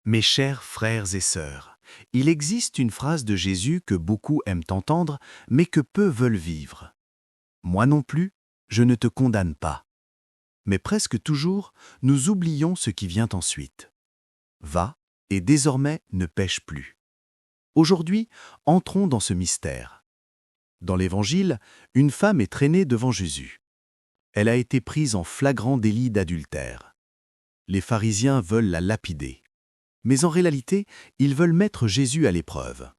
Mes chers frères et sœurs, il existe une phrase de Jésus que beaucoup aiment entendre, mais que peu veulent vivre. Moi non plus, je ne te condamne pas. Mais presque toujours, nous oublions ce qui vient ensuite. Va, et désormais ne pêche plus. Aujourd'hui, entrons dans ce mystère. Dans l'Évangile, une femme est traînée devant Jésus. Elle a été prise en flagrant délit d'adultère. Les pharisiens veulent la lapider. Mais en réalité, ils veulent mettre Jésus à l'épreuve.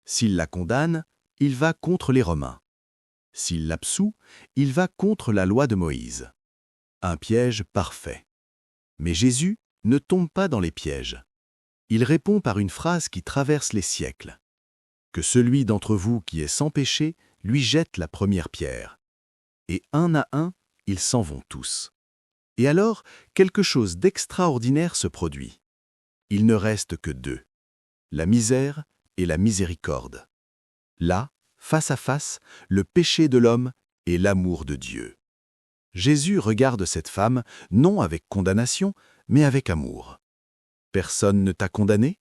S'il la condamne, il va contre les Romains. S'il l'absout, il va contre la loi de Moïse. Un piège parfait. Mais Jésus ne tombe pas dans les pièges. Il répond par une phrase qui traverse les siècles. Que celui d'entre vous qui est sans péché lui jette la première pierre. Et un à un, ils s'en vont tous. Et alors, quelque chose d'extraordinaire se produit. Il ne reste que deux, la misère et la miséricorde. Là, face à face, le péché de l'homme et l'amour de Dieu. Jésus regarde cette femme, non avec condamnation, mais avec amour. Personne ne t'a condamné?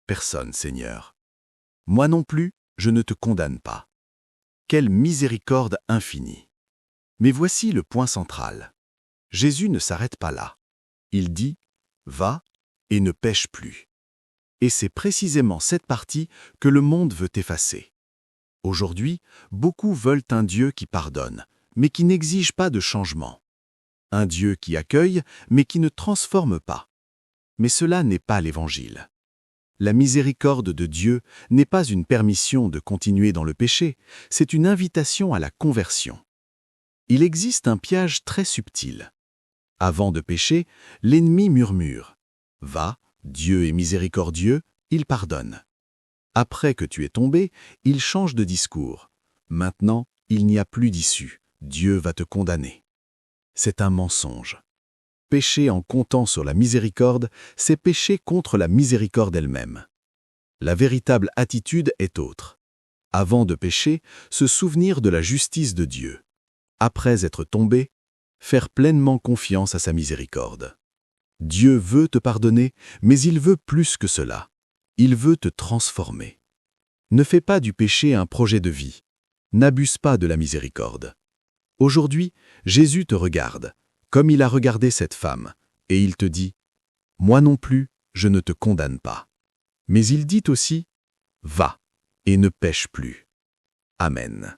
Personne, Seigneur. Moi non plus, je ne te condamne pas. Quelle miséricorde infinie! Mais voici le point central. Jésus ne s'arrête pas là. Il dit « Va et ne pêche plus ». Et c'est précisément cette partie que le monde veut effacer. Aujourd'hui, beaucoup veulent un Dieu qui pardonne, mais qui n'exige pas de changement. Un Dieu qui accueille, mais qui ne transforme pas. Mais cela n'est pas l'Évangile. La miséricorde de Dieu n'est pas une permission de continuer dans le péché, c'est une invitation à la conversion. Il existe un piège très subtil. Avant de pécher, l'ennemi murmure « Va, Dieu est miséricordieux, il pardonne ». Après que tu es tombé, il change de discours. Maintenant, il n'y a plus d'issue. Dieu va te condamner. C'est un mensonge. Pécher en comptant sur la miséricorde, c'est pécher contre la miséricorde elle-même. La véritable attitude est autre. Avant de pécher, se souvenir de la justice de Dieu. Après être tombé, faire pleinement confiance à sa miséricorde. Dieu veut te pardonner, mais il veut plus que cela. Il veut te transformer. Ne fais pas du péché un projet de vie. N'abuse pas de la miséricorde. Aujourd'hui, Jésus te regarde, comme il a regardé cette femme, et il te dit « Moi non plus, je ne te condamne pas ». Mais il dit aussi « Va, et ne pêche plus ». Amen.